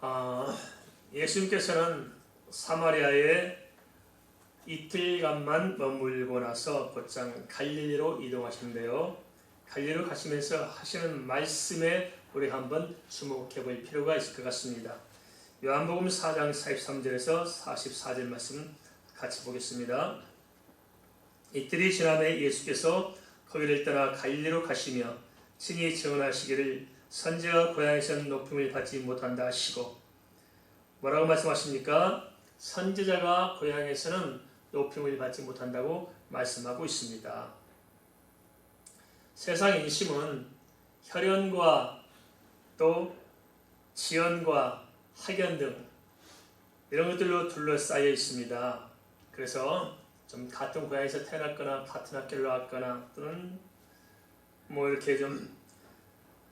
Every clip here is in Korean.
아, 예수님께서는 사마리아에 이틀간만 머물고 나서 곧장 갈릴리로 이동하시는데요. 갈릴리로 가시면서 하시는 말씀에 우리가 한번 주목해 볼 필요가 있을 것 같습니다. 요한복음 4장 43절에서 44절 말씀 같이 보겠습니다. 이틀이 지남에 예수께서 거기를 떠나 갈릴리로 가시며 친히 증언하시기를 선지자가 고향에서는 높임을 받지 못한다 하시고, 뭐라고 말씀하십니까? 선지자가 고향에서는 높임을 받지 못한다고 말씀하고 있습니다. 세상 인심은 혈연과 또 지연과 학연 등 이런 것들로 둘러싸여 있습니다. 그래서 좀 같은 고향에서 태어났거나 같은 학교를 나왔거나 또는 뭐 이렇게 좀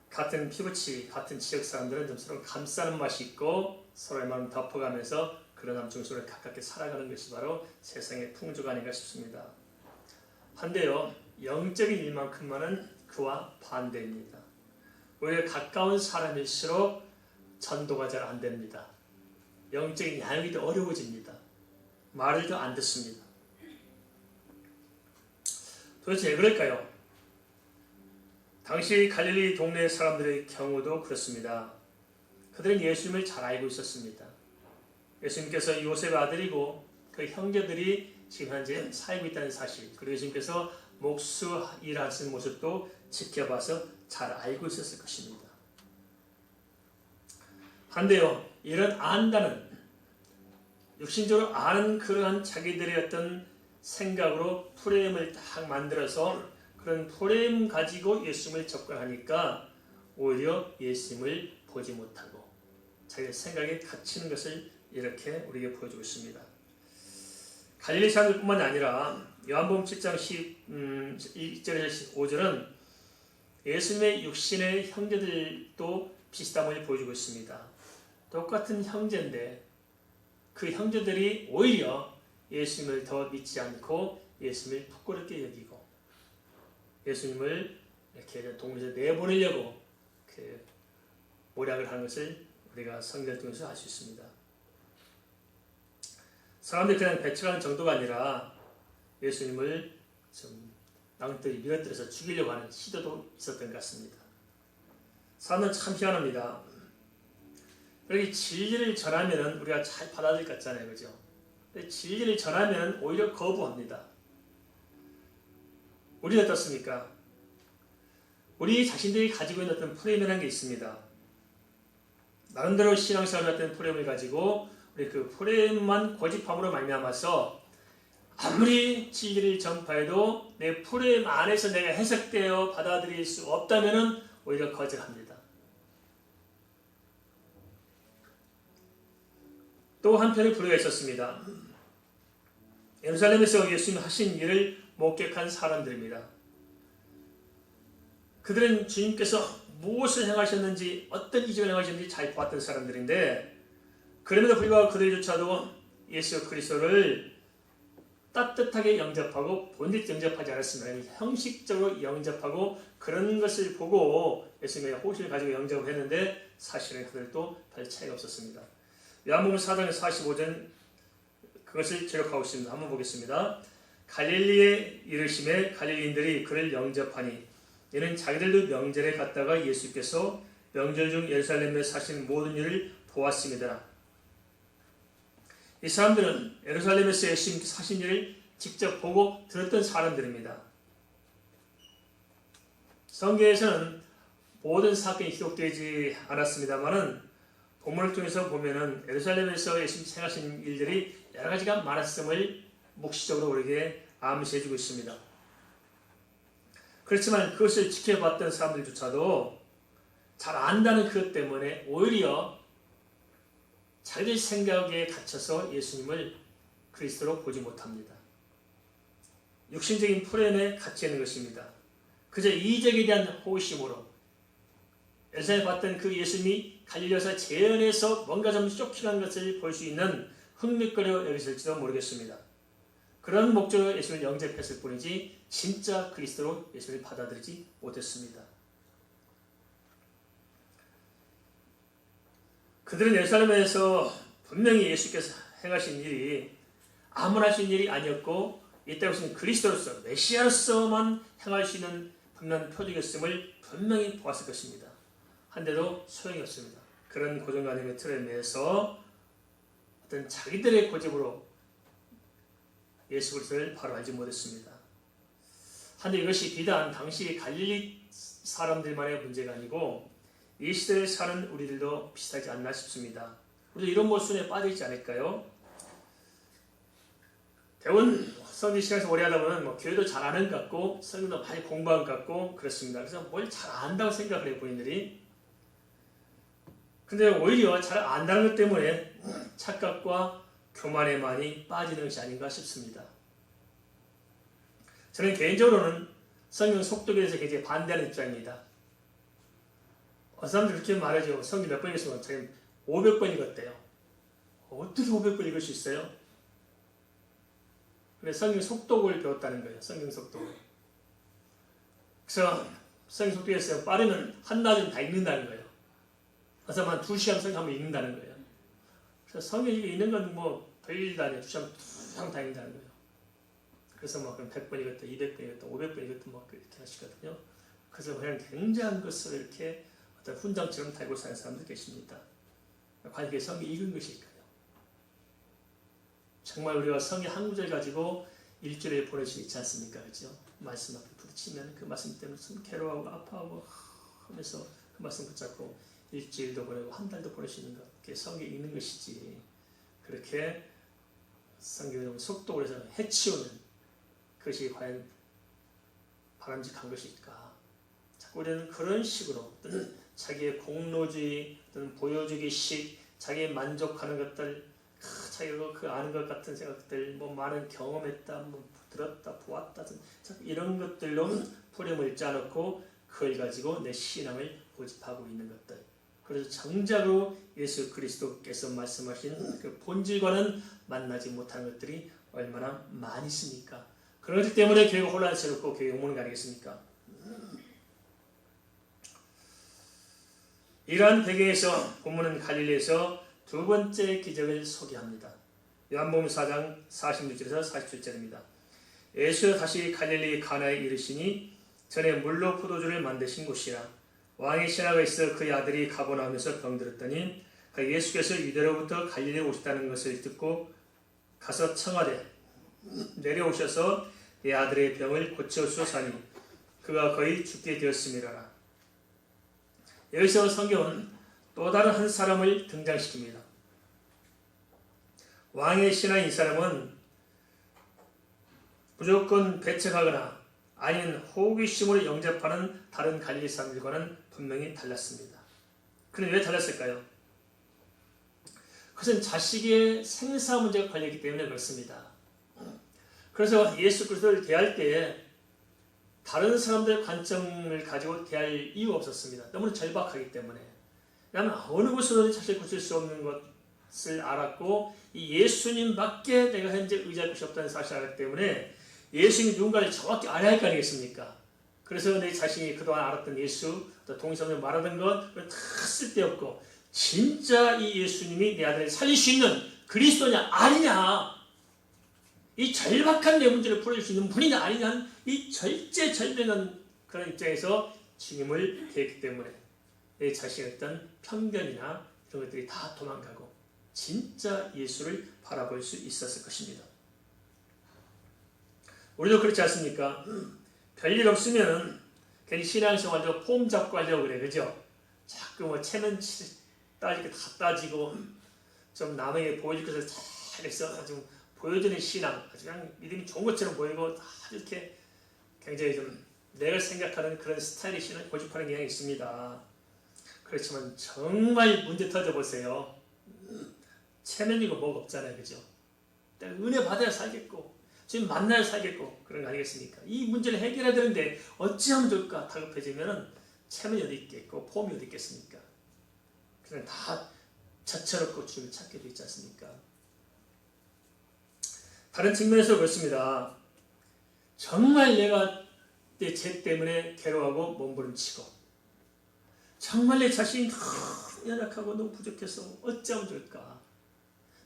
같은 피부치, 같은 지역 사람들은 좀 서로 감싸는 맛이 있고 서로의 마음을 덮어가면서 그런 함중수를 가깝게 살아가는 것이 바로 세상의 풍조가 아닌가 싶습니다. 한데요, 영적인 일만큼만은 그와 반대입니다. 오히려 가까운 사람일수록 전도가 잘 안 됩니다. 영적인 양육이 더 어려워집니다. 말을 더 안 듣습니다. 도대체 왜 그럴까요? 당시 갈릴리 동네 사람들의 경우도 그렇습니다. 그들은 예수님을 잘 알고 있었습니다. 예수님께서 요셉의 아들이고 그 형제들이 지금 현재 살고 있다는 사실, 그리고 예수님께서 목수 일하시는 모습도 지켜봐서 잘 알고 있었을 것입니다. 한데요, 이런 안다는, 육신적으로 아는 그러한 자기들의 어떤 생각으로 프레임을 딱 만들어서 그런 프레임 가지고 예수님을 접근하니까 오히려 예수님을 보지 못하고 자기의 생각에 갇히는 것을 이렇게 우리에게 보여주고 있습니다. 갈릴리 사람들뿐만 아니라 요한복음 7장 1절에서 15절은 예수님의 육신의 형제들도 비슷함을 보여주고 있습니다. 똑같은 형제인데 그 형제들이 오히려 예수님을 더 믿지 않고 예수님을 부끄럽게 여기고 예수님을 이렇게 동네에서 내보내려고 모략을 하는 것을 우리가 성경을 통해서 알 수 있습니다. 사람들이 그냥 배척하는 정도가 아니라 예수님을 좀 낭떠러지 밀어뜨려서 죽이려고 하는 시도도 있었던 것 같습니다. 사람은 참 희한합니다. 이렇게 진리를 전하면 우리가 잘 받아들일 것 같잖아요. 그죠? 진리를 전하면 오히려 거부합니다. 우리는 어떻습니까? 우리 자신들이 가지고 있는 어떤 프레임이라는 게 있습니다. 나름대로 신앙생활 같은 프레임을 가지고 우리 그 프레임만 고집함으로 말미암아서 아무리 진리를 전파해도 내 프레임 안에서 내가 해석되어 받아들일 수 없다면 오히려 거절합니다. 또 한편의 부류가 있었습니다. 예루살렘에서 예수님 하신 일을 목격한 사람들입니다. 그들은 주님께서 무엇을 행하셨는지 어떤 이적을 행하셨는지 잘 보았던 사람들인데 그럼에도 불구하고 그들조차도 예수 그리스도를 따뜻하게 영접하고 본질 영접하지 않았습니다. 형식적으로 영접하고 그런 것을 보고 예수님의 호신을 가지고 영접을 했는데 사실은 그들도 별 차이가 없었습니다. 요한복음 4장 45절 그것을 기록하고 있습니다. 한번 보겠습니다. 갈릴리에 이르심에 갈릴리인들이 그를 영접하니 이는 자기들도 명절에 갔다가 예수께서 명절 중 예루살렘에 사신 모든 일을 보았습니다. 이 사람들은 예루살렘에서 예수님께 사신 일을 직접 보고 들었던 사람들입니다. 성경에서는 모든 사건이 기록되지 않았습니다만은 본문을 통해서 보면은 예루살렘에서 예수님 행하신 일들이 여러 가지가 많았음을 묵시적으로 우리에게 암시해주고 있습니다. 그렇지만 그것을 지켜봤던 사람들조차도 잘 안다는 그것 때문에 오히려 자기들 생각에 갇혀서 예수님을 그리스도로 보지 못합니다. 육신적인 프레임에 갇혀 있는 것입니다. 그저 이적에 대한 호기심으로 예루살렘에 봤던 그 예수님이 갈릴리에서 재현해서 뭔가 좀 쇼킹한 것을 볼 수 있는 흥미거리로 여기실지도 모르겠습니다. 그런 목적으로 예수님을 영접했을 뿐이지 진짜 그리스도로 예수님을 받아들이지 못했습니다. 그들은 예루살렘에서 분명히 예수께서 행하신 일이 아무나 하신 일이 아니었고 이 때로서는 그리스도로서 메시아로서만 행할 수 있는 분명한 표적이었음을 분명히 보았을 것입니다. 한데도 소용이 없습니다. 그런 고정관념의 틀에 매여서 어떤 자기들의 고집으로 예수 그리스도를 바로 알지 못했습니다. 한데 이것이 비단 당시 갈릴리 사람들만의 문제가 아니고 이 시대를 사는 우리들도 비슷하지 않나 싶습니다. 우리도 이런 모순에 빠져있지 않을까요? 대부분 성경 시간에서 오래 하다 보면 교회도 잘 아는 것 같고 성경도 많이 공부한 것 같고 그렇습니다. 그래서 뭘 잘 안다고 생각을 해요, 본인들이. 근데 오히려 잘 안다는 것 때문에 착각과 교만에 많이 빠지는 것이 아닌가 싶습니다. 저는 개인적으로는 성경 속독에 대해서 굉장히 반대하는 입장입니다. 어떤 사람들 그렇게 말하죠. 성경 몇 번 읽었으면 자기 500번 읽었대요. 어떻게 500번 읽을 수 있어요? 그래서 성경 속독을 배웠다는 거예요. 성경 속독을. 그래서 성경 속독에서 빠르면 한낮은 다 읽는다는 거예요. 어떤 사람은 2시간 성경 한번 읽는다는 거예요. 그래서 성경 읽는 건 별일도 아니에요. 2시간 쭉 다 읽는다는 거예요. 그래서 그럼 100번 읽었다, 200번 읽었다, 500번 읽었다 이렇게 하시거든요. 그래서 그냥 굉장한 것을 이렇게 어떤 훈장처럼 달고 사는 사람들 계십니다. 과연 그게 성경 읽은 것일까요? 정말 우리가 성경 한 구절 가지고 일주일에 보낼 수 있지 않습니까? 그렇죠? 말씀 앞에 부딪히면 그 말씀 때문에 참 괴로워하고 아파하고 하면서 그 말씀 붙잡고 일주일도 보내고 한 달도 보낼 수 있는 것. 그게 성경 읽는 것이지. 그렇게 성경을 속독을 해서 해치우는 그것이 과연 바람직한 것일까? 자꾸 우리는 그런 식으로 어떤 자기의 공로주의, 어떤 보여주기식, 자기의 만족하는 것들, 자기가 그 아는 것 같은 생각들, 많은 경험했다, 들었다, 보았다, 이런 것들로 푸름을 짜놓고 그걸 가지고 내 신앙을 고집하고 있는 것들. 그래서 정작으로 예수 그리스도께서 말씀하신 그 본질과는 만나지 못한 것들이 얼마나 많이 있습니까? 그런 것 때문에 교회가 혼란스럽고 교회가 욕먹는 거 아니겠습니까? 이러한 배경에서 본문은 갈릴리에서 두 번째 기적을 소개합니다. 요한복음 4장 46절에서 47절입니다. 예수가 다시 갈릴리 가나에 이르시니 전에 물로 포도주를 만드신 곳이라. 왕의 신하가 있어 그의 아들이 가보나오면서 병들었더니 예수께서 유대로부터 갈릴리에 오셨다는 것을 듣고 가서 청하되 내려오셔서 내 아들의 병을 고쳐주소서하니 그가 거의 죽게 되었음이라. 여기서 성경은 또 다른 한 사람을 등장시킵니다. 왕의 신하인 이 사람은 무조건 배척하거나 아니면 호기심으로 영접하는 다른 갈릴리 사람들과는 분명히 달랐습니다. 그런데 왜 달랐을까요? 그것은 자식의 생사 문제가 걸렸기 때문에 그렇습니다. 그래서 예수 그리스도를 대할 때에 다른 사람들의 관점을 가지고 대할 이유가 없었습니다. 너무나 절박하기 때문에. 왜냐하면 어느 곳으로든 자식을 고칠 수 없는 것을 알았고 이 예수님밖에 내가 현재 의지할 곳이 없다는 사실을 알았기 때문에 예수님이 누군가를 정확히 알아야 할 거 아니겠습니까? 그래서 내 자신이 그동안 알았던 예수, 동의성을 말하던 것 다 쓸데없고 진짜 이 예수님이 내 아들을 살릴 수 있는 그리스도냐 아니냐, 이 절박한 내 문제를 풀어줄 수 있는 분이냐 아니냐, 이 절제절명한 그런 입장에서 주님을 대했기 때문에 내 자신의 어떤 편견이나 이런 것들이 다 도망가고 진짜 예수를 바라볼 수 있었을 것입니다. 우리도 그렇지 않습니까? 별일 없으면 괜히 신앙생활도 폼 잡고 하려고 그래, 그죠? 자꾸 체면 따지고 다 따지고 좀 남에게 보여줄 것을 잘해서 좀 보여주는 신앙, 아주 그냥 믿음이 좋은 것처럼 보이고 아주 이렇게 굉장히 좀 내가 생각하는 그런 스타일의 신앙을 고집하는 경향이 있습니다. 그렇지만 정말 문제 터져보세요. 체면이고 뭐가 없잖아요, 그죠? 은혜 받아야 살겠고 지금 만나야 살겠고 그런 거 아니겠습니까? 이 문제를 해결해야 되는데 어찌하면 좋을까 다급해지면 체면이 어디 있겠고 폼이 어디 있겠습니까? 그냥 다 저처롭고 주를 찾게 되어 있지 않습니까? 다른 측면에서 그렇습니다. 정말 내가 내 죄 때문에 괴로워하고 몸부림치고 정말 내 자신이 너무 연약하고 너무 부족해서 어찌하면 좋을까?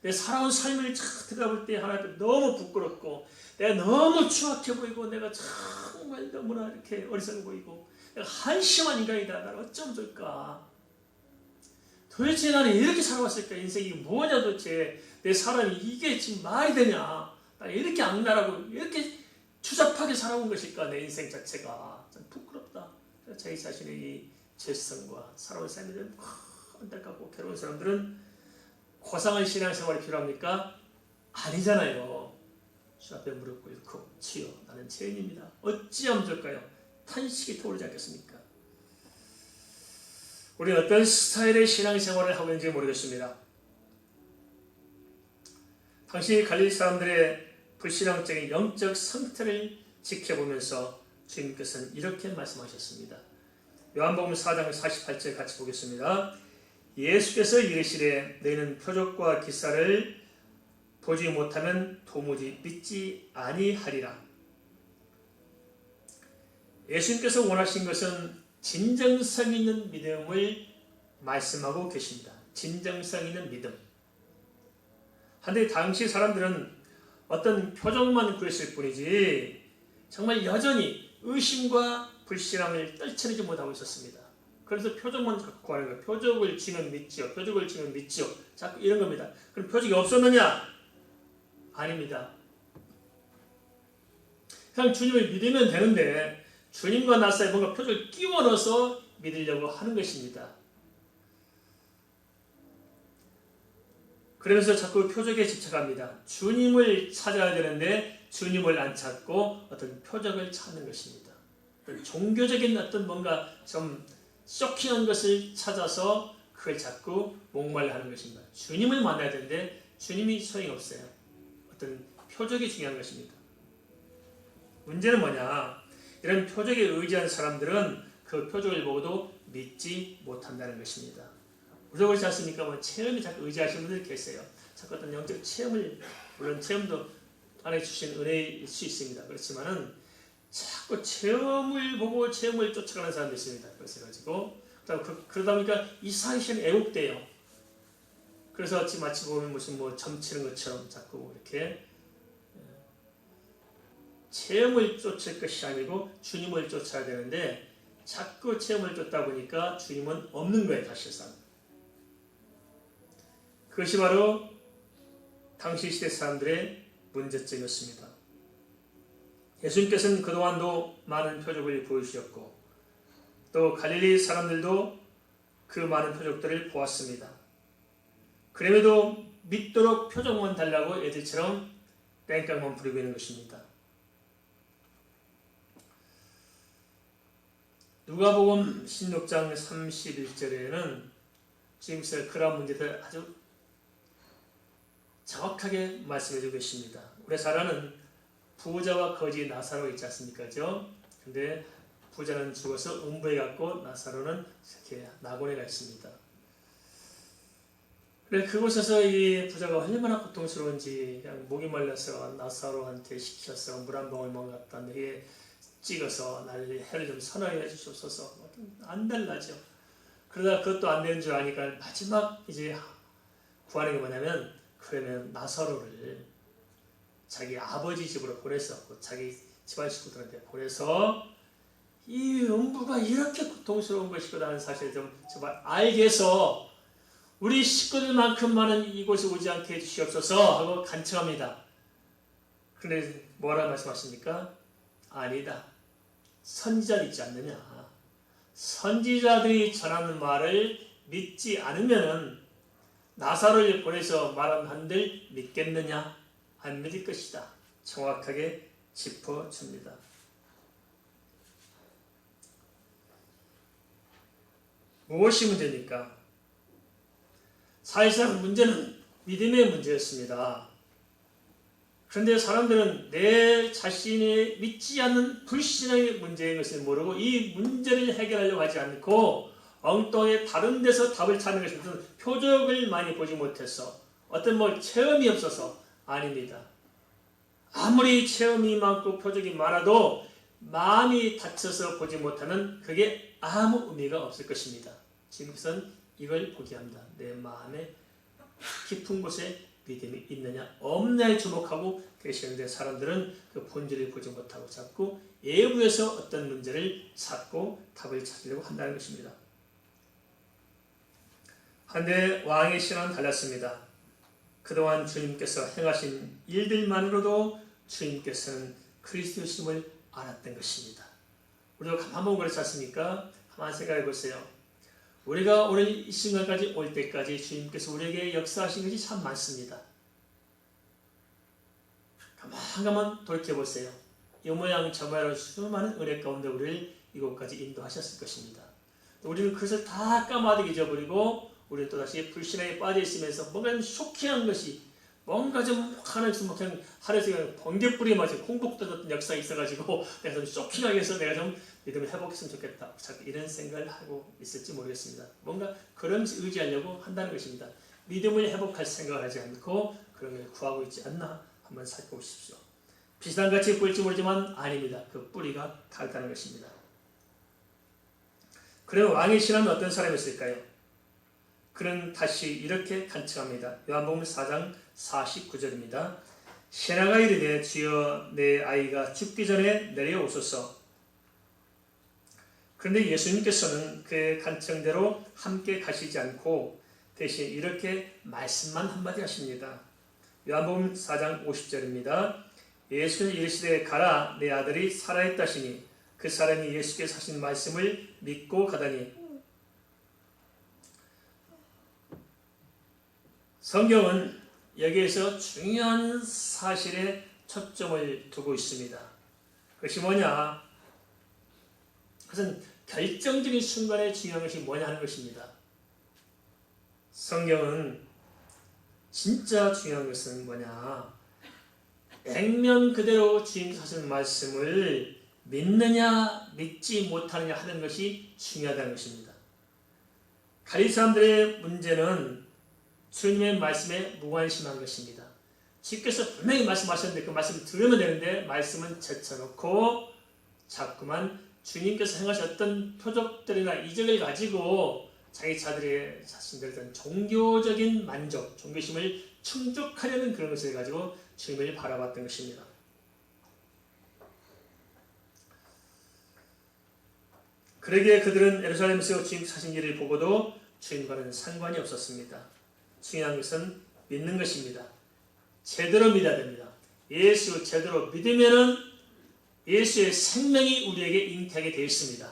내 살아온 삶을 들어볼 때 하나님 앞에 너무 부끄럽고 내가 너무 추악해 보이고 내가 정말 너무나 이렇게 어리석어 보이고 내가 한심한 인간이다. 나를 어쩌면 좋을까? 도대체 나는 이렇게 살아왔을까? 인생이 뭐냐 도대체? 내 사람이 이게 지금 말이 되냐? 나 이렇게 악랄하고 이렇게 추잡하게 살아온 것일까? 내 인생 자체가 참 부끄럽다. 자기 자신의 이 죄성과 살아온 삶에 대한 안타깝고 괴로운 사람들은 고상한 신앙생활이 필요합니까? 아니잖아요. 주 앞에 무릎 꿇고 주여 나는 죄인입니다. 어찌하면 좋을까요? 탄식이 터오르지 않겠습니까? 우리는 어떤 스타일의 신앙생활을 하고 있는지 모르겠습니다. 당시 갈릴리 사람들의 불신앙적인 영적 상태를 지켜보면서 주님께서는 이렇게 말씀하셨습니다. 요한복음 4장 48절 같이 보겠습니다. 예수께서 이르시되 너희는 표적과 기사를 보지 못하면 도무지 믿지 아니하리라. 예수님께서 원하신 것은 진정성 있는 믿음을 말씀하고 계십니다. 진정성 있는 믿음. 한데 당시 사람들은 어떤 표적만 구했을 뿐이지 정말 여전히 의심과 불신앙을 떨쳐내지 못하고 있었습니다. 그래서 표적만 갖고 하는 거예요. 표적을 주면 믿지요. 표적을 주면 믿지요. 자꾸 이런 겁니다. 그럼 표적이 없었느냐? 아닙니다. 그냥 주님을 믿으면 되는데 주님과 나 사이에 뭔가 표적을 끼워 넣어서 믿으려고 하는 것입니다. 그러면서 자꾸 표적에 집착합니다. 주님을 찾아야 되는데 주님을 안 찾고 어떤 표적을 찾는 것입니다. 어떤 종교적인 어떤 뭔가 좀 쇼킹한 것을 찾아서 그걸 자꾸 목말라 하는 것입니다. 주님을 만나야 되는데 주님이 소용이 없어요. 어떤 표적이 중요한 것입니다. 문제는 뭐냐? 이런 표적에 의지한 사람들은 그 표적을 보고도 믿지 못한다는 것입니다. 우리가 그렇지 않습니까? 뭐 체험에 자꾸 의지하시는 분들이 계세요. 자꾸 어떤 영적 체험을, 물론 체험도 하나님 주신 은혜일 수 있습니다. 그렇지만은 자꾸 체험을 보고 체험을 쫓아가는 사람도 있습니다. 그래서 그러다 보니까 이상한 시간이 애국돼요. 그래서 마치 보면 무슨 뭐 점치는 것처럼 자꾸 이렇게 체험을 쫓을 것이 아니고 주님을 쫓아야 되는데 자꾸 체험을 쫓다 보니까 주님은 없는 거예요. 사실상. 그것이 바로 당시 시대 사람들의 문제점이었습니다. 예수님께서는 그동안도 많은 표적을 보여주셨고 또 갈릴리 사람들도 그 많은 표적들을 보았습니다. 그럼에도 믿도록 표적만 달라고 애들처럼 땡깡만 부리고 있는 것입니다. 누가복음 16장 31절에는 주님께서 그러한 문제들 아주 정확하게 말씀해 주고 계십니다. 우리 잘 아는 부자와 거지 나사로 있지 않습니까? 근데 부자는 죽어서 음부에 갔고 나사로는 이렇게 낙원에 가 있습니다. 그래 그곳에서 이 부자가 얼마나 고통스러운지 그냥 목이 말라서 나사로한테 시켜서 물 한 방울만 갖다 내게 찍어서 날 해를 좀 선하게 해주시옵소서. 안 달라져. 그러다 그것도 안 되는 줄 아니까 마지막 이제 구하는 게 뭐냐면 그러면 나사로를 자기 아버지 집으로 보내서 자기 집안 식구들한테 보내서 이 음부가 이렇게 고통스러운 것이구나 하는 사실을 좀 제발 알게 해서 우리 식구들만큼만은 이곳에 오지 않게 해주시옵소서 하고 간청합니다. 그런데 뭐라 말씀하십니까? 아니다. 선지자 있지 않느냐. 선지자들이 전하는 말을 믿지 않으면은 나사로를 보내서 말한 한들 믿겠느냐? 안 믿을 것이다. 정확하게 짚어줍니다. 무엇이 문제입니까? 사실상 문제는 믿음의 문제였습니다. 그런데 사람들은 내 자신이 믿지 않는 불신의 문제인 것을 모르고 이 문제를 해결하려고 하지 않고 엉뚱하게 다른 데서 답을 찾는 것입니다. 표적을 많이 보지 못해서 어떤 뭐 체험이 없어서 아닙니다. 아무리 체험이 많고 표적이 많아도 마음이 닫혀서 보지 못하면 그게 아무 의미가 없을 것입니다. 주님께서는 이걸 보게 합니다. 내 마음의 깊은 곳에 믿음이 있느냐 없느냐에 주목하고 계시는데 사람들은 그 본질을 보지 못하고 자꾸 외부에서 어떤 문제를 찾고 답을 찾으려고 한다는 것입니다. 한데 왕의 신앙은 달랐습니다. 그동안 주님께서 행하신 일들만으로도 주님께서는 그리스도심을 알았던 것입니다. 우리가 한번 그렇지 않습니까? 한번 생각해 보세요. 우리가 오늘 이 순간까지 올 때까지 주님께서 우리에게 역사하신 것이 참 많습니다. 가만 돌이켜보세요. 이 모양 저 모양으로 수많은 은혜 가운데 우리를 이곳까지 인도하셨을 것입니다. 우리는 그것을 다 까마득히 잊어버리고 우리는 또다시 불신앙에 빠져 있으면서 뭔가 좀 쇼킹한 것이 뭔가 좀 하늘에서 그냥 번개불이 맞은 콩국 떠졌던 역사가 있어가지고 내가 좀 쇼킹하게 해서 내가 좀 믿음을 회복했으면 좋겠다. 자꾸 이런 생각을 하고 있을지 모르겠습니다. 뭔가 그런 의지하려고 한다는 것입니다. 믿음을 회복할 생각을 하지 않고 그런 걸 구하고 있지 않나 한번 살펴보십시오. 비슷한같이 보일지 모르지만 아닙니다. 그 뿌리가 다르다는 것입니다. 그러면 왕의 신하는 어떤 사람이었을까요? 그는 다시 이렇게 간청합니다. 요한복음 4장 49절입니다. 신하가 이르되 주여 내 아이가 죽기 전에 내려오소서. 그런데 예수님께서는 그의 간청대로 함께 가시지 않고 대신 이렇게 말씀만 한마디 하십니다. 요한복음 4장 50절입니다. 예수는 이르시되 가라 내 아들이 살아있다시니 그 사람이 예수께서 하신 말씀을 믿고 가다니. 성경은 여기에서 중요한 사실에 초점을 두고 있습니다. 그것이 뭐냐? 그것은 결정적인 순간에 중요한 것이 뭐냐 하는 것입니다. 성경은 진짜 중요한 것은 뭐냐? 액면 그대로 주님께서 하신 말씀을 믿느냐 믿지 못하느냐 하는 것이 중요하다는 것입니다. 가리사 사람들의 문제는 주님의 말씀에 무관심한 것입니다. 주께서 분명히 말씀하셨는데 그 말씀을 들으면 되는데 말씀은 제쳐놓고 자꾸만 주님께서 행하셨던 표적들이나 이적을 가지고 자기 자신들의 어떤 종교적인 만족, 종교심을 충족하려는 그런 것을 가지고 주님을 바라봤던 것입니다. 그러기에 그들은 예루살렘에서 주님 사신 일을 보고도 주님과는 상관이 없었습니다. 중요한 것은 믿는 것입니다. 제대로 믿어야 됩니다. 예수 제대로 믿으면은 예수의 생명이 우리에게 잉태하게 되어 있습니다.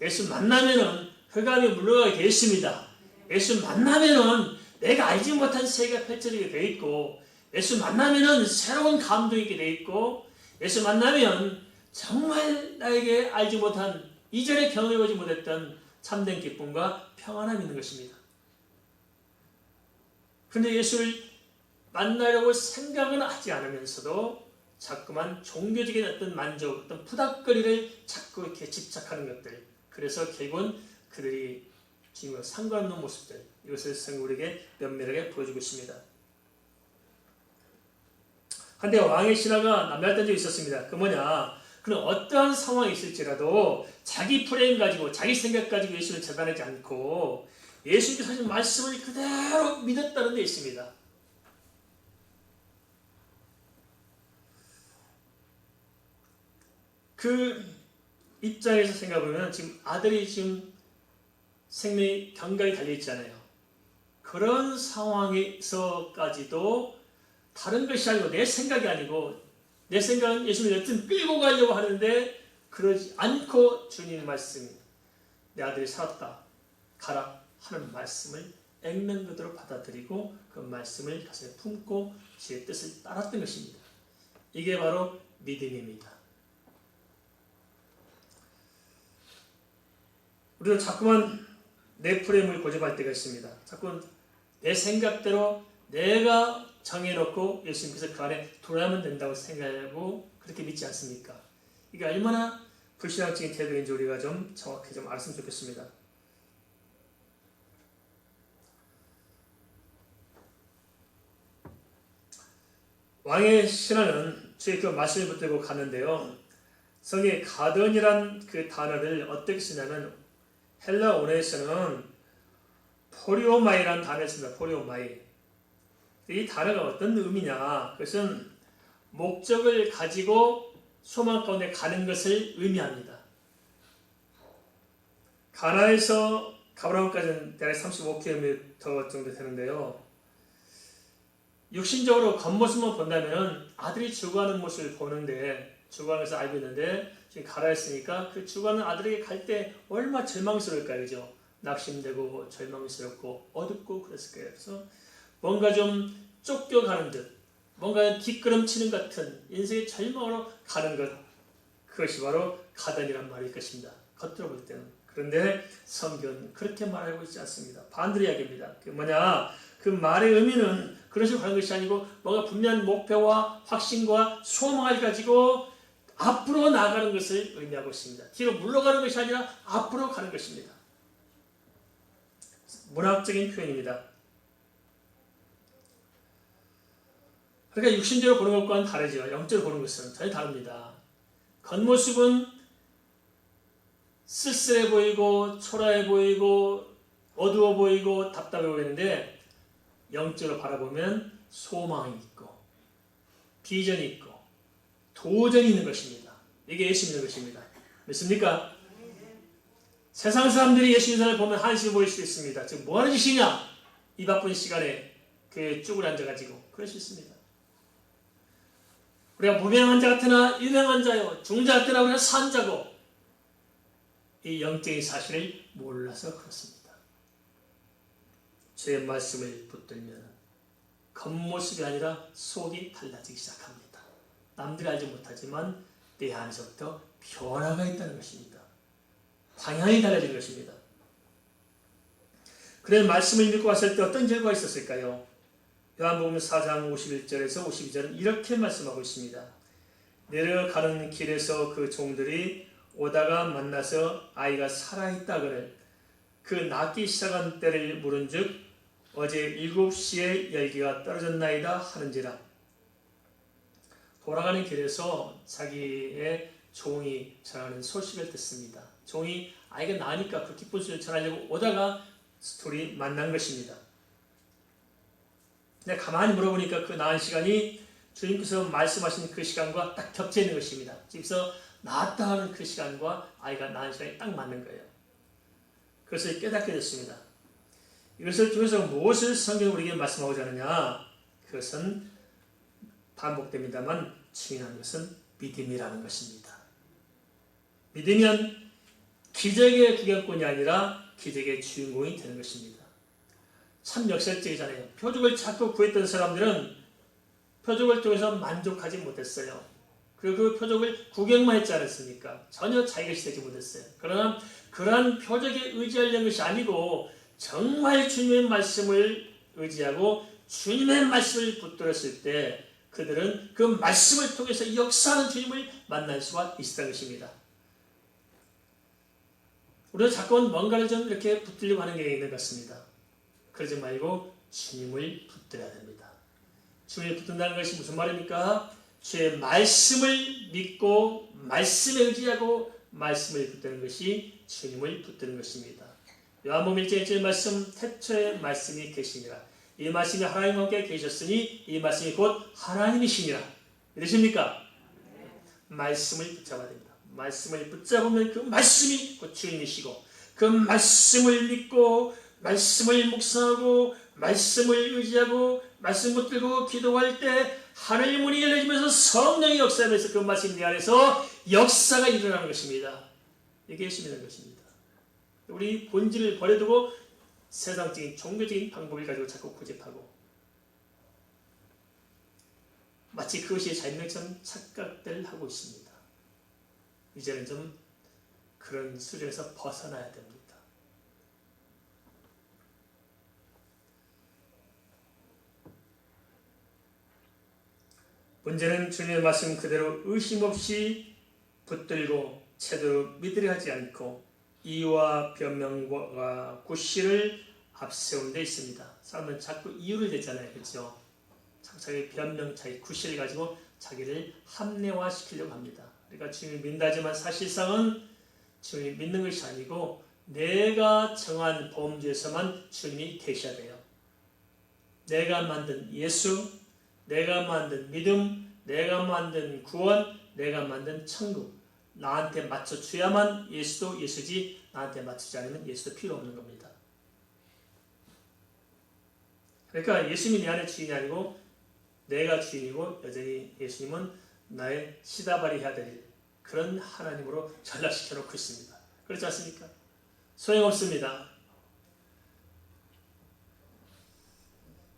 예수 만나면은 흑암이 물러가게 되어 있습니다. 예수 만나면은 내가 알지 못한 세계가 펼쳐지게 되어 있고, 예수 만나면은 새로운 감동이 있게 되어 있고, 예수 만나면 정말 나에게 알지 못한 이전에 경험해보지 못했던 참된 기쁨과 평안함이 있는 것입니다. 그런데 예수를 만나려고 생각은 하지 않으면서도 자꾸만 종교적인 어떤 만족, 어떤 푸닥거리를 자꾸 이렇게 집착하는 것들. 그래서 결국은 그들이 주님과 상관없는 모습들, 이것을 성경 우리에게 면밀하게 보여주고 있습니다. 한데 왕의 신하가 남달던 적이 있었습니다. 그 뭐냐? 그는 어떠한 상황이 있을지라도 자기 프레임 가지고 자기 생각 가지고 예수를 재단하지 않고 예수님께서 하신 말씀을 그대로 믿었다는 데 있습니다. 그 입장에서 생각해보면 지금 아들이 지금 생명이 경각이 달려있잖아요. 그런 상황에서까지도 다른 것이 아니고 내 생각이 아니고 내 생각은 예수님을 여튼 끌고 가려고 하는데 그러지 않고 주님의 말씀, 내 아들이 살았다, 가라 하는 말씀을 액면 그대로 받아들이고 그 말씀을 가슴에 품고 주의 뜻을 따랐던 것입니다. 이게 바로 믿음입니다. 우리도 자꾸만 내 프레임을 고집할 때가 있습니다. 자꾸 내 생각대로 내가 정해놓고 예수님께서 그 안에 돌아가면 된다고 생각하고 그렇게 믿지 않습니까? 이게 얼마나 불신앙적인 태도인지 우리가 좀 정확히 좀 알았으면 좋겠습니다. 왕의 신하는 주의 그 말씀을 붙들고 갔는데요. 성경에 가든이란 그 단어를 어떻게 쓰냐면 헬라 원어에서는 포리오마이라는 단어를 씁니다. 포리오마이. 이 단어가 어떤 의미냐? 그것은 목적을 가지고 소망 가운데 가는 것을 의미합니다. 가나에서 가브라움까지는 대략 35km 정도 되는데요. 육신적으로 겉모습만 본다면 아들이 죽어가는 모습을 보는데, 죽어가는 것을 알고 있는데, 지금 가라 했으니까 그 죽어가는 아들에게 갈 때 얼마나 절망스러울까요? 그죠? 낙심되고 절망스럽고 어둡고 그랬을 거예요. 그래서 뭔가 좀 쫓겨가는 듯, 뭔가 뒷걸음치는 같은 인생의 절망으로 가는 것, 그것이 바로 가단이란 말일 것입니다. 겉으로 볼 때는. 그런데 성경은 그렇게 말하고 있지 않습니다. 반대로 이야기합니다. 그 뭐냐? 그 말의 의미는 그런 식으로 하는 것이 아니고 뭔가 분명한 목표와 확신과 소망을 가지고 앞으로 나아가는 것을 의미하고 있습니다. 뒤로 물러가는 것이 아니라 앞으로 가는 것입니다. 문학적인 표현입니다. 그러니까 육신적으로 보는 것과는 다르죠. 영적으로 보는 것은 전혀 다릅니다. 겉모습은 쓸쓸해 보이고 초라해 보이고 어두워 보이고 답답해 보이는데 영적으로 바라보면 소망이 있고 비전이 있고 도전이 있는 것입니다. 이게 예수 믿는 것입니다. 믿습니까? 세상 사람들이 예수 믿는 사람을 보면 한심해 보일 수 있습니다. 지금 뭐하는 짓이냐? 이 바쁜 시간에 교회에 쭈그려 앉아가지고 그럴 수 있습니다. 우리가 무명한 자 같으나 유명한 자요, 중자 같으나 우리가 산자고, 이 영적인 사실을 몰라서 그렇습니다. 주의 말씀을 붙들면 겉모습이 아니라 속이 달라지기 시작합니다. 남들이 알지 못하지만 내 안에서부터 변화가 있다는 것입니다. 방향이 달라지는 것입니다. 그래 말씀을 믿고 왔을 때 어떤 결과가 있었을까요? 요한복음 4장 51절에서 52절은 이렇게 말씀하고 있습니다. 내려가는 길에서 그 종들이 오다가 만나서 아이가 살아있다거늘 그 낳기 시작한 때를 물은즉 어제 7시에 열기가 떨어졌나이다 하는지라. 돌아가는 길에서 자기의 종이 전하는 소식을 듣습니다. 종이 아이가 나으니까 그 기쁜 소식을 전하려고 오다가 둘이 만난 것입니다. 근데 가만히 물어보니까 그 나은 시간이 주님께서 말씀하신 그 시간과 딱 겹쳐 있는 것입니다. 집에서 낳았다 하는 그 시간과 아이가 낳은 시간이 딱 맞는 거예요. 그것을 깨닫게 됐습니다. 이것을 통해서 무엇을 성경이 우리에게 말씀하고자 하느냐? 그것은 반복됩니다만 중요한 것은 믿음이라는 것입니다. 믿으면 기적의 구경꾼이 아니라 기적의 주인공이 되는 것입니다. 참 역설적이잖아요. 표적을 자꾸 구했던 사람들은 표적을 통해서 만족하지 못했어요. 그리고 그 표적을 구경만 했지 않았습니까? 전혀 자기가 되지 못했어요. 그러나 그러한 표적에 의지하려는 것이 아니고 정말 주님의 말씀을 의지하고 주님의 말씀을 붙들었을 때 그들은 그 말씀을 통해서 역사하는 주님을 만날 수가 있었던 것입니다. 우리가 자꾸 뭔가를 좀 이렇게 붙들려고 하는 게 있는 것 같습니다. 그러지 말고 주님을 붙들어야 됩니다. 주님을 붙든다는 것이 무슨 말입니까? 주의 말씀을 믿고 말씀에 의지하고 말씀을 붙드는 것이 주님을 붙드는 것입니다. 요한복음 1장 1절 말씀 태초에 말씀이 계시니라. 이 말씀이 하나님과 함께 계셨으니 이 말씀이 곧 하나님이시니라. 믿으십니까? 말씀을 붙잡아야 됩니다. 말씀을 붙잡으면 그 말씀이 곧 주님이시고 그 말씀을 믿고 말씀을 묵상하고 말씀을 의지하고 말씀 붙들고 기도할 때 하늘 문이 열려지면서 성령이 역사하면서 그 말씀이 내 안에서 역사가 일어나는 것입니다. 이게 예수 믿는 것입니다. 우리 본질을 버려두고 세상적인 종교적인 방법을 가지고 자꾸 고집하고 마치 그것이 자신처럼 착각들 하고 있습니다. 이제는 좀 그런 수준에서 벗어나야 됩니다. 문제는 주님의 말씀 그대로 의심 없이 붙들고 제대로 믿으려 하지 않고 이유와 변명과 구실을 앞세운 데 있습니다. 사람은 자꾸 이유를 대잖아요. 그렇죠? 자기 변명, 자기 구실을 가지고 자기를 합리화시키려고 합니다. 그러니까 주님을 믿는다지만 사실상은 주님을 믿는 것이 아니고 내가 정한 범주에서만 주님이 계셔야 돼요. 내가 만든 예수, 내가 만든 믿음, 내가 만든 구원, 내가 만든 천국, 나한테 맞춰줘야만 예수도 예수지, 나한테 맞추지 않으면 예수도 필요 없는 겁니다. 그러니까 예수님이 내 안의 주인이 아니고 내가 주인이고, 여전히 예수님은 나의 시다발이 해야 될 그런 하나님으로 전락시켜 놓고 있습니다. 그렇지 않습니까? 소용없습니다.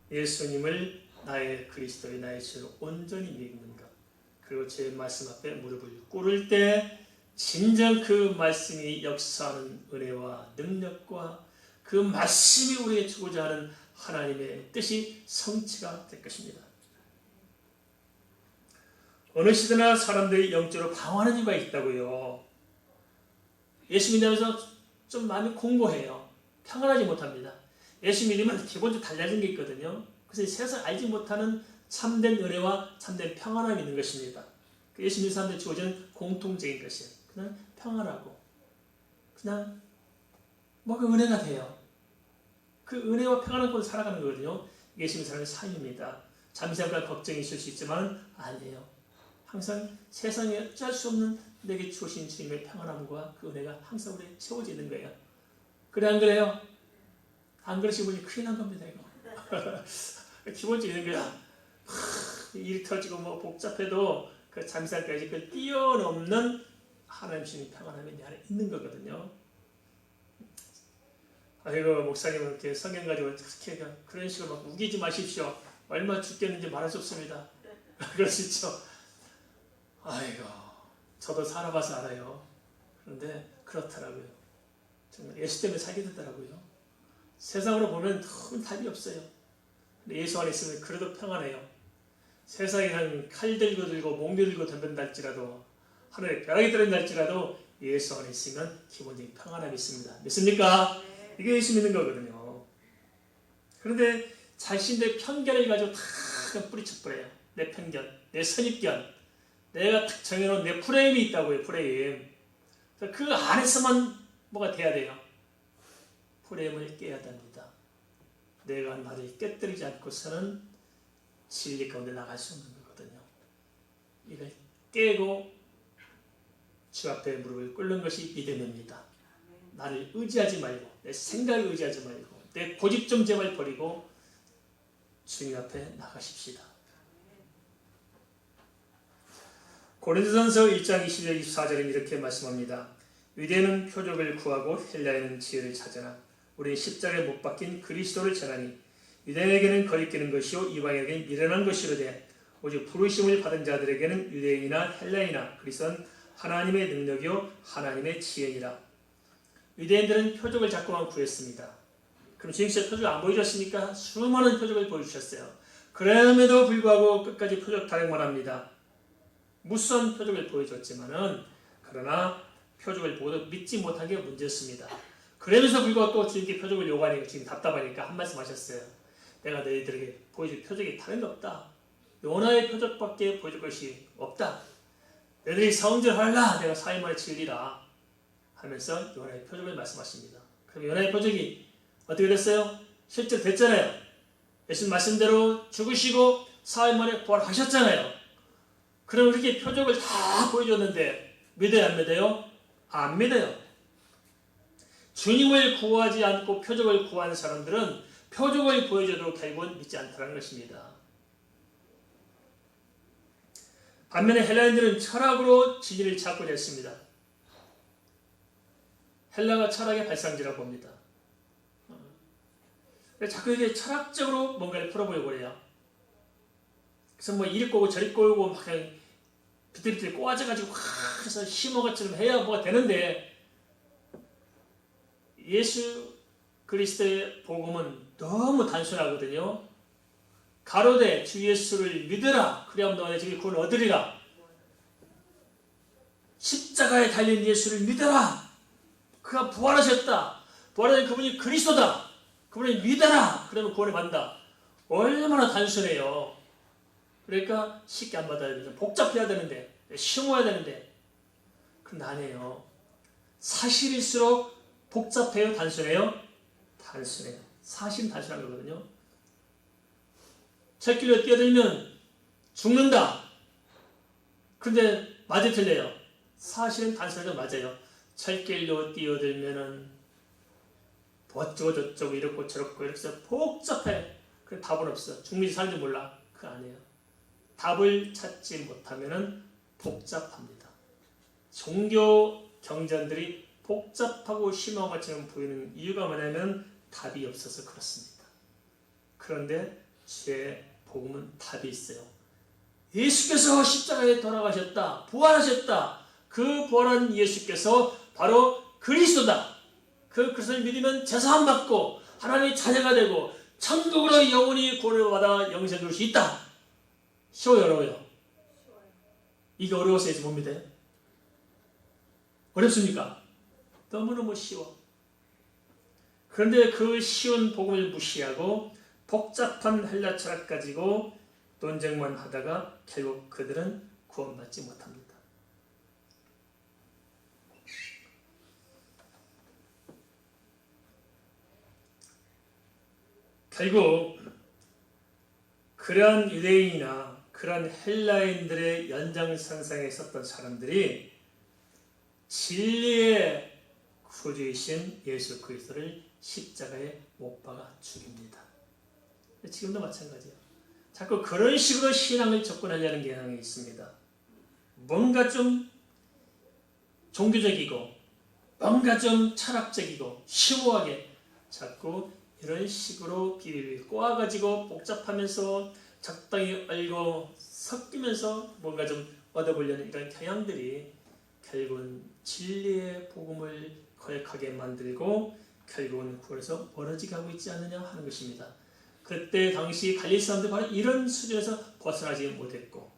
예수님을 나의 그리스도의 나의 주로 온전히 믿는 것, 그리고 제 말씀 앞에 무릎을 꿇을 때 진정 그 말씀이 역사하는 은혜와 능력과 그 말씀이 우리에게 주고자 하는 하나님의 뜻이 성취가 될 것입니다. 어느 시대나 사람들이 영적으로 방황하는 이유가 있다고요. 예수 믿으면서 좀 마음이 공고해요. 평안하지 못합니다. 예수 믿으면 기본적으로 달라진 게 있거든요. 그래서 세상 알지 못하는 참된 은혜와 참된 평안함이 있는 것입니다. 예수 믿는 사람들이 주어지는 공통적인 것이에요. 그냥 평안하고 그냥 뭐가 은혜가 돼요. 그 은혜와 평안을 갖고 살아가는 거거든요. 예수 믿는 사람의 삶입니다. 잠시잠깐 걱정이 있을 수 있지만 아니에요. 항상 세상에 어찌할 수 없는 내게 주신 주님의 평안함과 그 은혜가 항상 우리에 채워져 있는 거예요. 그래 안 그래요? 안 그러시면 큰일 난 겁니다. 이거 기본적인 거야. 일이 터지고 뭐 복잡해도 그 잠시까지 그 뛰어넘는 하나님 주신 평안함이 내 안에 있는 거거든요. 아이고 목사님은 이렇게 성경 가지고 그렇게 그런 식으로 막 우기지 마십시오. 얼마 죽겠는지 말할 수 없습니다. 그럴 수 있죠. 아이고 저도 살아봐서 알아요. 그런데 그렇더라고요. 정말 예수 때문에 살게 되더라고요. 세상으로 보면 큰 답이 없어요. 근데 예수 안에 있으면 그래도 평안해요. 세상에 한 칼 들고 몽 들고 덤빈달지라도 하늘에 벼락이 떨어진달지라도 예수 안에 있으면 기본적인 평안함이 있습니다. 믿습니까? 이게 예수 믿는 거거든요. 그런데 자신들의 편견을 가지고 다 뿌리쳐버려요. 내 편견, 내 선입견, 내가 딱 정해놓은 내 프레임이 있다고요. 프레임. 그 안에서만 뭐가 돼야 돼요. 프레임을 깨야 됩니다. 내가 나를 깨뜨리지 않고서는 진리 가운데 나갈 수 없는 거거든요. 이걸 깨고 주 앞에 무릎을 꿇는 것이 믿음입니다. 나를 의지하지 말고 내 생각을 의지하지 말고 내 고집 좀 제발 버리고 주님 앞에 나가십시다. 고린도전서 1장 20절 24절은 이렇게 말씀합니다. 유대인은 표적을 구하고 헬라인은 지혜를 찾으나 우리는 십자가에 못 박힌 그리스도를 전하니 유대인에게는 거리끼는 것이요 이방인에게는 미련한 것이로되 오직 부르심을 받은 자들에게는 유대인이나 헬라인이나 그리스도는 하나님의 능력이요 하나님의 지혜니라. 유대인들은 표적을 자꾸만 구했습니다. 그럼 주님께서 표적을 안 보여주셨습니까? 수많은 표적을 보여주셨어요. 그럼에도 불구하고 끝까지 표적 타령만 합니다. 무수한 표적을 보여줬지만은 그러나 표적을 보고도 믿지 못한 게 문제였습니다. 그러면서 불구하고 또 주님께 표적을 요구하니까 지금 답답하니까 한 말씀 하셨어요. 내가 너희들에게 보여줄 표적이 다른 게 없다. 요나의 표적밖에 보여줄 것이 없다. 너희들이 성전하라 내가 4일 만에 지으리라 하면서 요나의 표적을 말씀하십니다. 그럼 요나의 표적이 어떻게 됐어요? 실제 됐잖아요. 예수님 말씀대로 죽으시고 4일 만에 부활하셨잖아요. 그럼 그렇게 표적을 다 보여줬는데 믿어요 안 믿어요? 안 믿어요. 주님을 구하지 않고 표적을 구하는 사람들은 표적을 보여줘도 결국은 믿지 않다는 것입니다. 반면에 헬라인들은 철학으로 진리를 찾고자 했습니다. 헬라가 철학의 발상지라고 봅니다. 자꾸 이게 철학적으로 뭔가를 풀어보려고 그래요. 그래서 뭐 이리 꼬고 저리 꼬고 막 비틀비틀 꼬아져가지고 확 해서 심어가처럼 해야 뭐가 되는데 예수 그리스도의 복음은 너무 단순하거든요. 가로되 주 예수를 믿으라 그리하면 너네 저기 구원을 얻으리라. 십자가에 달린 예수를 믿어라. 그가 부활하셨다. 부활하신 그분이 그리스도다. 그분을 믿어라. 그러면 구원을 받는다. 얼마나 단순해요. 그러니까 쉽게 안 받아야 되죠. 복잡해야 되는데, 쉬워야 되는데. 그런데 아니에요. 사실일수록 복잡해요? 단순해요? 단순해요. 사실은 단순한 거거든요. 철길로 뛰어들면 죽는다. 그런데 맞아 틀려요? 사실은 단순하죠. 맞아요. 철길로 뛰어들면은 어쩌고 저쩌고 이렇고 저렇고 이렇게 해서 복잡해. 그 답은 없어. 죽는지 사는지 몰라. 그거 아니에요. 답을 찾지 못하면은 복잡합니다. 종교 경전들이 복잡하고 심오한 것처럼 보이는 이유가 뭐냐면 답이 없어서 그렇습니다. 그런데 주의 복음은 답이 있어요. 예수께서 십자가에 돌아가셨다. 부활하셨다. 그 부활한 예수께서 바로 그리스도다. 그 그리스도를 믿으면 제사함 받고 하나님의 자녀가 되고 천국으로 영원히 구원을 받아 영생을 누릴 수 있다. 쉬워요, 어려워요? 이게 어려워서 해서 못 믿어요? 어렵습니까? 너무너무 쉬워. 그런데 그 쉬운 복음을 무시하고 복잡한 헬라 철학 가지고 논쟁만 하다가 결국 그들은 구원받지 못합니다. 결국 그러한 유대인이나 그러한 헬라인들의 연장선상에 있었던 사람들이 진리의 구주이신 예수 그리스도를 십자가에 못 박아 죽입니다. 지금도 마찬가지예요. 자꾸 그런 식으로 신앙을 접근하려는 경향이 있습니다. 뭔가 좀 종교적이고 뭔가 좀 철학적이고 심오하게 자꾸 이런 식으로 비비비 꼬아가지고 복잡하면서 적당히 알고 섞이면서 뭔가 좀 얻어보려는 이런 경향들이 결국은 진리의 복음을 거역하게 만들고 결국은 구원에서 멀어지게 하고 있지 않느냐 하는 것입니다. 그때 당시 갈릴리 사람들 바로 이런 수준에서 벗어나지 못했고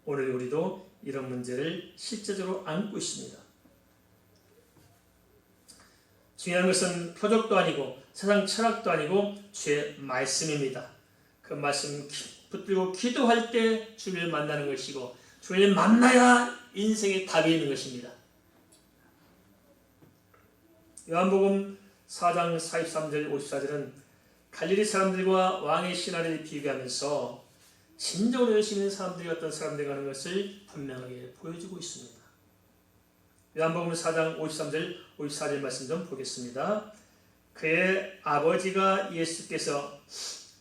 오늘 우리도 이런 문제를 실제적으로 안고 있습니다. 중요한 것은 표적도 아니고 세상 철학도 아니고 주의 말씀입니다. 그 말씀 붙들고 기도할 때 주님을 만나는 것이고 주님을 만나야 인생의 답이 있는 것입니다. 요한복음 4장 43절 54절은 갈릴리 사람들과 왕의 신하를 비교하면서 진정으로 열심히 있는 사람들이 어떤 사람들이 가는 것을 분명하게 보여주고 있습니다. 요한복음 4장 53절 54절 말씀 좀 보겠습니다. 그의 아버지가 예수께서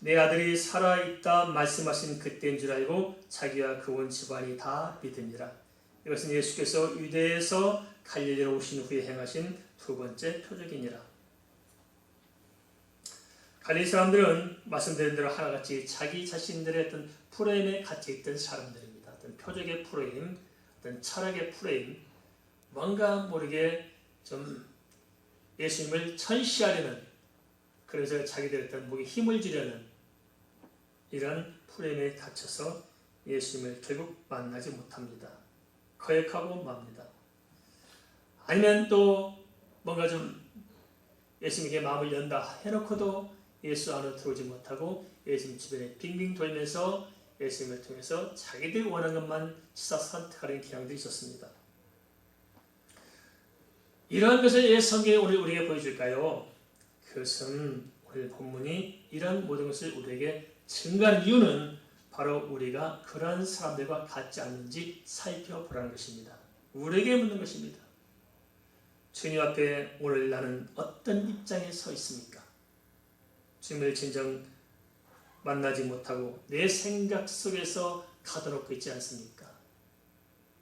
내 아들이 살아있다 말씀하신 그때인 줄 알고 자기와 그 온 집안이 다 믿으니라. 이것은 예수께서 유대에서 갈릴리로 오신 후에 행하신 두 번째 표적이니라. 갈릴리 사람들은 말씀드린 대로 하나같이 자기 자신들의 어떤 프레임에 갇혀있던 사람들입니다. 어떤 표적의 프레임, 어떤 철학의 프레임, 뭔가 모르게 좀 예수님을 천시하려는, 그래서 자기들 어떤 목에 힘을 주려는 이런 프레임에 갇혀서 예수님을 결국 만나지 못합니다. 거역하고 맙니다. 아니면 또 뭔가 좀 예수님에게 마음을 연다 해놓고도 예수 안으로 들어오지 못하고 예수님 주변에 빙빙 돌면서 예수님을 통해서 자기들이 원하는 것만 치사 선택하는 경향들이 있었습니다. 이러한 것을 성경이 오늘 우리에게 보여줄까요? 그것은 오늘 본문이 이런 모든 것을 우리에게 증거하는 이유는 바로 우리가 그러한 사람들과 같지 않는지 살펴보라는 것입니다. 우리에게 묻는 것입니다. 주님 앞에 오늘 나는 어떤 입장에 서 있습니까? 주님을 진정 만나지 못하고 내 생각 속에서 가둬놓고 있지 않습니까?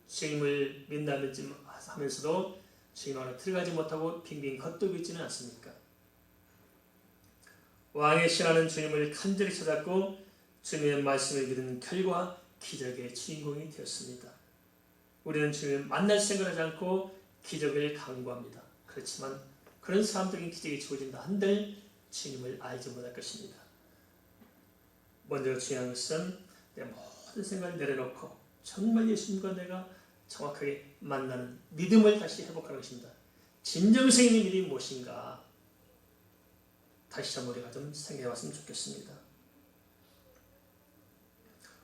주님을 믿는다면서도 주님 안에 들어가지 못하고 빙빙 겉돌고 있지는 않습니까? 왕의 신하는 주님을 간절히 찾았고 주님의 말씀을 믿은 결과 기적의 주인공이 되었습니다. 우리는 주님을 만날 생각하지 않고 기적을 강구합니다. 그렇지만 그런 사람들에게 기적이 주어진다 한들 주님을 알지 못할 것입니다. 먼저 중요한 것은 내 모든 생각을 내려놓고 정말 예수님과 내가 정확하게 만나는 믿음을 다시 회복하는 것입니다. 진정성의 믿음이 무엇인가 다시 한번 우리가 좀 생각해봤으면 좋겠습니다.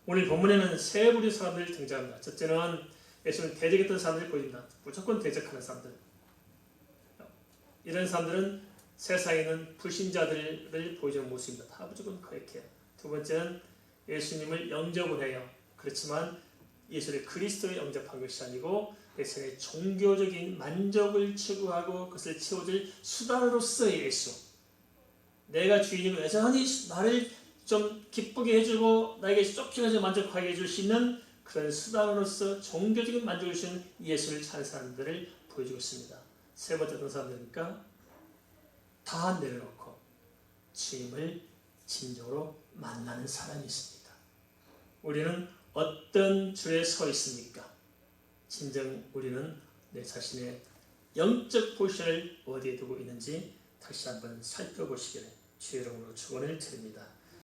오늘 본문에는 세 부류의 사람들이 등장합니다. 첫째는 예수님을 대적했던 사람들이 보입니다. 무조건 대적하는 사람들. 이런 사람들은 세상에 있는 불신자들을 보여주는 모습입니다. 다 무조건 그렇게 해요. 두 번째는 예수님을 영접을 해요. 그렇지만 예수를 그리스도에 영접한 것이 아니고 예수의 종교적인 만족을 추구하고 그것을 채워줄 수단으로서의 예수. 내가 주인이고 여전히 나를 좀 기쁘게 해주고 나에게 쫓기면서 만족하게 해줄 수 있는 그런 수단으로서 종교적인 만족을 주는 예수를 찾는 사람들을 보여주고 있습니다. 세 번째 어떤 사람들입니까? 다 내려놓고 주님을 진정으로 만나는 사람이 있습니다. 우리는 어떤 줄에 서 있습니까? 진정 우리는 내 자신의 영적 포지션을 어디에 두고 있는지 다시 한번 살펴보시기를 주의 이름으로 축원을 드립니다.